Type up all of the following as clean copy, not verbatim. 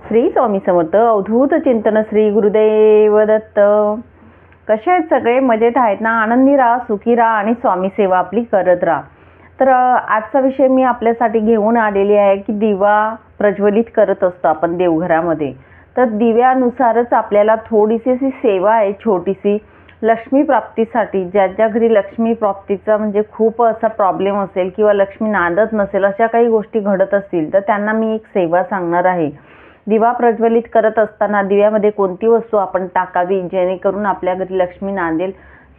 श्री स्वामी समर्थ. अवधूत चिंतन श्री गुरुदेव दत्त. कसे आहेत सगळे? मजेत आहेत ना? आनंदी राहा, सुखी राहा आणि स्वामी सेवा आपली करत राहा. तर आजचा विषय मी आपल्यासाठी घेऊन आलेली आहे की दिवा प्रज्वलित करत असतो आपण देवघरामध्ये. तर दिव्यानुसारच आपल्याला थोडीशी सेवा आहे छोटीशी लक्ष्मी प्राप्तीसाठी. ज्याच्या घरी लक्ष्मी प्राप्तीचा म्हणजे खूप असा प्रॉब्लेम असेल किंवा लक्ष्मी नांदत नसेल, अशा काही गोष्टी घडत असतील तर त्यांना मी एक सेवा सांगणार आहे. दिवा प्रज्वलित करत असताना दिव्यामध्ये कोणती वस्तू आपण टाकावी जेणेकरून आपल्या घरी लक्ष्मी नांदेल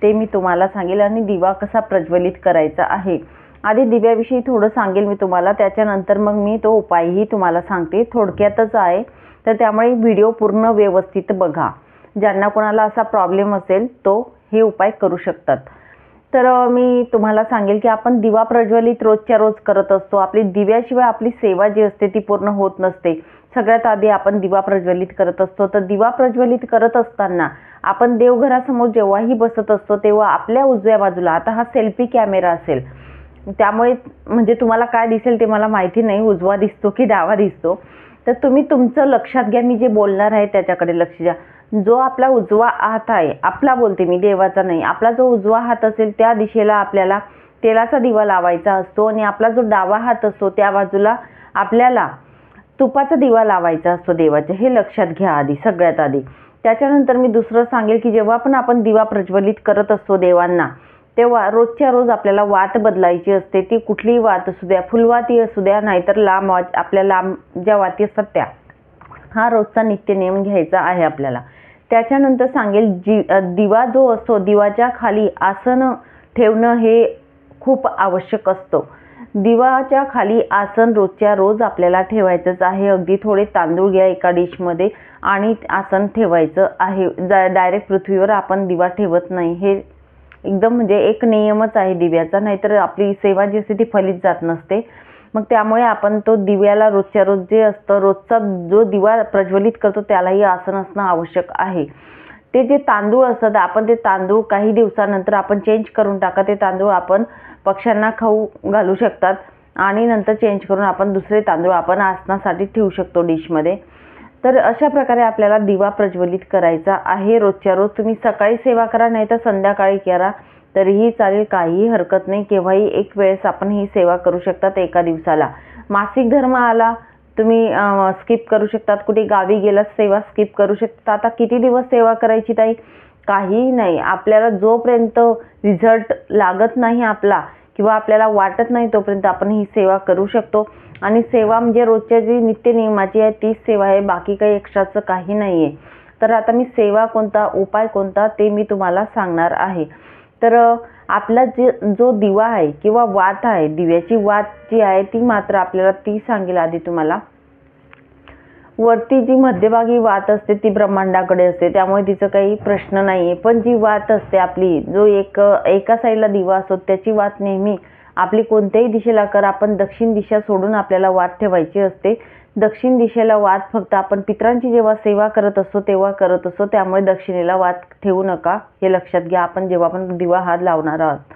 ते मी तुम्हाला सांगेल आणि दिवा कसा प्रज्वलित करायचा आहे. आधी दिव्याविषयी थोडं सांगेल मी तुम्हाला, त्याच्यानंतर मग मी तो उपायही तुम्हाला सांगते. थोडक्यातच आहे, तर त्यामुळे व्हिडिओ पूर्ण व्यवस्थित बघा. ज्यांना कोणाला असा प्रॉब्लेम असेल तो हे उपाय करू शकतात. तर मी तुम्हाला सांगेल की आपण दिवा प्रज्वलित रोजच्या रोज करत असतो. आपली दिव्याशिवाय आपली सेवा जी असते ती पूर्ण होत नसते. सगळ्यात आधी आपण दिवा प्रज्वलित करत असतो. तर दिवा प्रज्वलित करत असताना आपण देवघरासमोर जेव्हाही बसत असतो तेव्हा आपल्या उजव्या बाजूला, आता हा सेल्फी कॅमेरा असेल त्यामुळे म्हणजे तुम्हाला काय दिसेल ते मला माहिती नाही, उजवा दिसतो की डावा दिसतो. तर तुम्ही तुमचं लक्षात घ्या, मी जे बोलणार आहे त्याच्याकडे लक्ष द्या. जो आपला उजवा हात आहे, आपला बोलते मी, देवाचा नाही, आपला जो उजवा हात असेल त्या दिशेला आपल्याला तेलाचा दिवा लावायचा असतो आणि आपला जो डावा हात असतो त्या बाजूला आपल्याला तुपाचा दिवा लावायचा असतो देवाच्या. हे लक्षात घ्या आधी, सगळ्यात आधी. त्याच्यानंतर मी दुसरं सांगेल की जेव्हा पण आपण दिवा प्रज्वलित करत असतो देवांना तेव्हा रोजच्या रोज आपल्याला वात बदलायची असते. ती कुठलीही वात असू द्या, फुलवाती असू द्या, नाहीतर लांब आपल्या लांब ज्या वाती असतात त्या. हा रोजचा नित्य नियम घ्यायचा आहे आपल्याला. त्याच्यानंतर सांगेल दिवा जो असतो दिवाच्या खाली आसन ठेवणं हे खूप आवश्यक असतं. दिवाच्या खाली आसन रोजच्या रोज आपल्याला ठेवायचंच आहे. अगदी थोडे तांदूळ घ्या एका डिशमध्ये आणि आसन ठेवायचं आहे. डायरेक्ट पृथ्वीवर आपण दिवा ठेवत नाही, हे एकदम म्हणजे एक नियमच आहे दिव्याचा, नाहीतर आपली सेवा जी असते ती फलित जात नसते. मग त्यामुळे आपण तो दिव्याला रोजच्या रोज जे असतं, रोजचा जो दिवा प्रज्वलित करतो त्यालाही आसन असणं आवश्यक आहे. ते जे तांदूळ असतात आपण ते तांदूळ काही दिवसानंतर आपण चेंज करून टाका. ते तांदूळ आपण पक्ष्यांना खाऊ घालू शकतात आणि नंतर चेंज करून आपण दुसरे तांदूळ आपण आसनासाठी ठेवू शकतो डिशमध्ये. तर अशा प्रकारे आपल्याला दिवा प्रज्वलित करायचा आहे रोजच्या रोज. तुम्ही सकाळी सेवा करा नाही तर संध्याकाळी करा तरीही चालेल, काहीही हरकत नाही. केव्हाही एक वेळेस आपण ही सेवा करू शकतात एका दिवसाला. मासिक धर्म आला तुम्ही स्किप करू शकतात, कुठे गावी गेलात सेवा स्किप करू शकता. आता किती दिवस सेवा करायची ताई? काही नाही, आपल्याला जोपर्यंत रिझल्ट लागत नाही आपला किंवा आपल्याला वाटत नाही तोपर्यंत आपण ही सेवा करू शकतो. आणि सेवा म्हणजे रोजच्या जी नित्य नियमाची आहे तीच सेवा आहे, बाकी काही एक्स्ट्राचं काही नाही आहे. तर आता मी सेवा कोणता, उपाय कोणता ते मी तुम्हाला सांगणार आहे. तर आपला जो दिवा आहे किंवा वात आहे, दिव्याची वात जी आहे ती मात्र आपल्याला ती सांगेल आधी तुम्हाला. वरती जी मध्यभागी वात असते ती ब्रह्मांडाकडे असते, त्यामुळे तिचं काही प्रश्न नाही आहे. पण जी वात असते आपली, जो एका साईडला दिवा असतो त्याची वात नेहमी आपली कोणत्याही दिशेला कर, आपण दक्षिण दिशा सोडून आपल्याला वात ठेवायची असते. दक्षिण दिशेला वात फक्त आपण पितरांची जेव्हा सेवा करत असतो तेव्हा करत असतो, त्यामुळे दक्षिणेला वात ठेवू नका, हे लक्षात घ्या. आपण जेव्हा आपण दिवा हात लावणार आहोत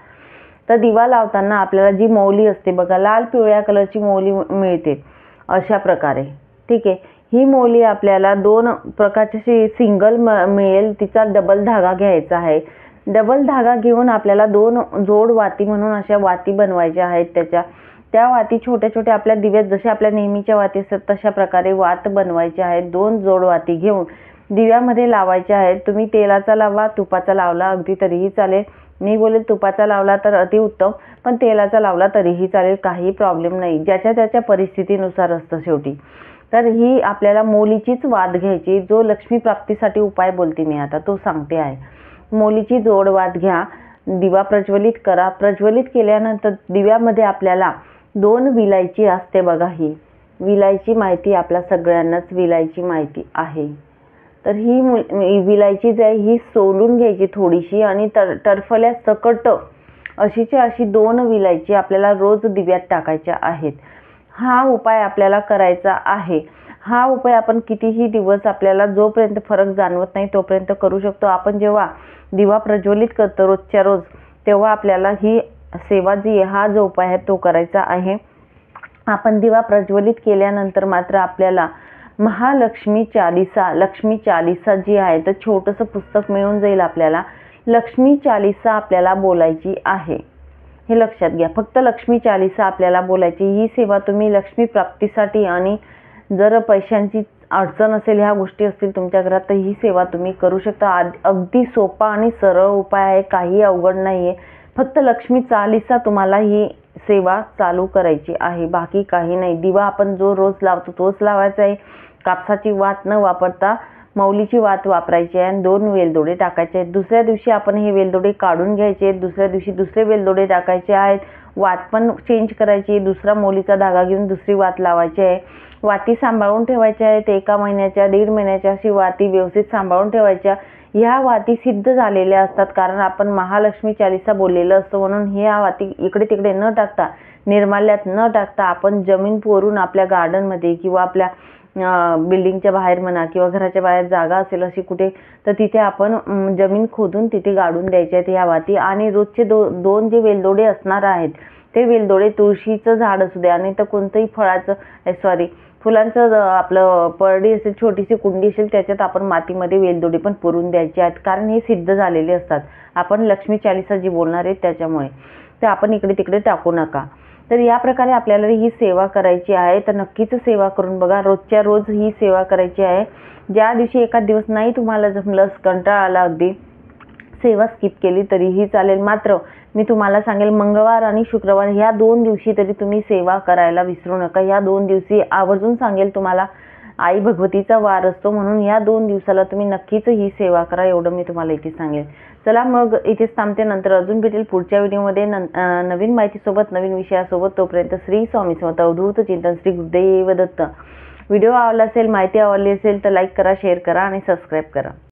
तर दिवा लावताना आपल्याला जी मौली असते बघा, लाल पिवळ्या कलरची मौली मिळते अशा प्रकारे, ठीक आहे. ही मौली आपल्याला 2 प्रकारची सिंगल मिळेल, तिचा डबल धागा घ्यायचा आहे. डबल धागा घेऊन आपल्याला 2 जोड वाती म्हणून अशा वाती बनवायच्या आहेत. त्या वाती छोट्या छोट्या आपल्या दिव्यात जशा आपल्या नेहमीच्या वाती असतात तशा प्रकारे वात बनवायच्या आहेत. 2 जोड वाती घेऊन दिव्यामध्ये लावायच्या आहेत. तुम्ही तेलाचा लावा, तुपाचा लावला अगदी तरीही चालेल. मी बोलेल तुपाचा लावला तर अतिउत्तम, पण तेलाचा लावला तरीही चालेल, काही प्रॉब्लेम नाही. ज्याच्या त्याच्या परिस्थितीनुसार असतं शेवटी. तर ही आपल्याला मौलीचीच वात घ्यायची. जो लक्ष्मी प्राप्तीसाठी उपाय बोलते मी आता तो सांगते आहे. मौलीची जोड वात घ्या, दिवा प्रज्वलित करा. प्रज्वलित केल्यानंतर दिव्यामध्ये आपल्याला 2 विलायची असते बघा. ही विलायची माहिती आपल्या सगळ्यांनाच विलायची माहिती आहे. तर ही विलायची जी आहे ही सोलून घ्यायची थोडीशी आणि टरफल्या सकट अशीच्या अशी 2 विलायची आपल्याला रोज दिव्यात टाकायच्या आहेत. हा उपाय आपल्याला करायचा आहे. हा उपाय आपण कितीही दिवस आपल्याला जोपर्यंत फरक जाणवत नाही तोपर्यंत करू शकतो. आपण जेव्हा दिवा प्रज्वलित करतो रोजच्या रोज तेव्हा आपल्याला ही सेवा जी आहे, हा जो उपाय आहे तो करायचा आहे. आपण दिवा प्रज्वलित केल्यानंतर मात्र आपल्याला महालक्ष्मी चालीसा, लक्ष्मी चालीसा जी आहे तर छोटंसं पुस्तक मिळून जाईल आपल्याला. लक्ष्मी चालीसा आपल्याला बोलायची आहे, हे लक्षात घ्या. फक्त लक्ष्मी चालीसा आपल्याला बोलायची. ही सेवा तुम्ही लक्ष्मी प्राप्तीसाठी आणि जर पैशांची अडचण असेल, ह्या गोष्टी असतील तुमच्या घरात, तर ही सेवा तुम्ही करू शकता. अगदी सोपा आणि सरळ उपाय आहे, काही अवघड नाही आहे. फक्त लक्ष्मी चालीसा तुम्हाला ही सेवा चालू करायची आहे, बाकी काही नाही. दिवा आपण जो रोज लावतो तोच लावायचा आहे. कापसाची वात न वापरता मौलीची वात वापरायची आहे आणि 2 वेलदोडे टाकायचे आहेत. दुसऱ्या दिवशी आपण हे वेलदोडे काढून घ्यायचे आहेत. दुसऱ्या दिवशी दुसरे वेलदोडे टाकायचे आहेत. वात पण चेंज करायची. दुसरा मौलीचा धागा घेऊन दुसरी वात लावायची आहे. वाती सांभाळून ठेवायच्या आहेत. 1 महिन्याच्या, 1.5 महिन्याच्या अशी वाती व्यवस्थित सांभाळून ठेवायच्या. ह्या वाती सिद्ध झालेल्या असतात, कारण आपण महालक्ष्मी चालीसा बोललेलं असतं. म्हणून ह्या वाती इकडे तिकडे न टाकता, निर्माल्यात न टाकता आपण जमीन पोरून आपल्या गार्डनमध्ये किंवा आपल्या बिल्डिंगच्या बाहेर म्हणा किंवा घराच्या बाहेर जागा असेल अशी कुठे, तर तिथे आपण जमीन खोदून तिथे गाडून द्यायच्या आहेत ह्या वाती. आणि रोजचे 2 जे वेलदोडे असणार आहेत ते वेलदोडे तुळशीचं झाड असू द्या आणि तर कोणतंही फुलांचं आपलं परडी असेल, छोटीशी कुंडी असेल, त्याच्यात आपण मातीमध्ये वेलदोडे पण पुरून द्यायचे आहेत, कारण हे सिद्ध झालेले असतात. आपण लक्ष्मी चालीसा जी बोलणार आहे त्याच्यामुळे ते आपण इकडे तिकडे टाकू नका. तर या प्रकारे आपल्याला ही सेवा करायची आहे. तर नक्कीच सेवा करून बघा. रोजच्या रोज ही सेवा करायची आहे. ज्या दिवशी एखाद दिवस नाही तुम्हाला जमलं, कंटाळा आला, अगदी सेवा स्किप केली तरीही चालेल. मात्र मी तुम्हाला सांगेल, मंगळवार आणि शुक्रवार ह्या 2 दिवशी तरी तुम्ही सेवा करायला विसरू नका. ह्या 2 दिवशी आवर्जून सांगेल तुम्हाला, आई भगवतीचा वार असतो, म्हणून ह्या 2 दिवसाला तुम्ही नक्कीच ही सेवा करा, एवढं मी तुम्हाला इथे सांगेल. चला मग इथेच थांबते. नंतर अजून भेटेल पुढच्या व्हिडिओमध्ये नवीन माहितीसोबत, नवीन विषयासोबत. तोपर्यंत श्री स्वामी समर्थ. अवधूत चिंतन. श्री गुरुदेव दत्त. व्हिडिओ आवडला असेल, माहिती आवडली असेल तर लाईक करा, शेअर करा आणि सबस्क्राईब करा.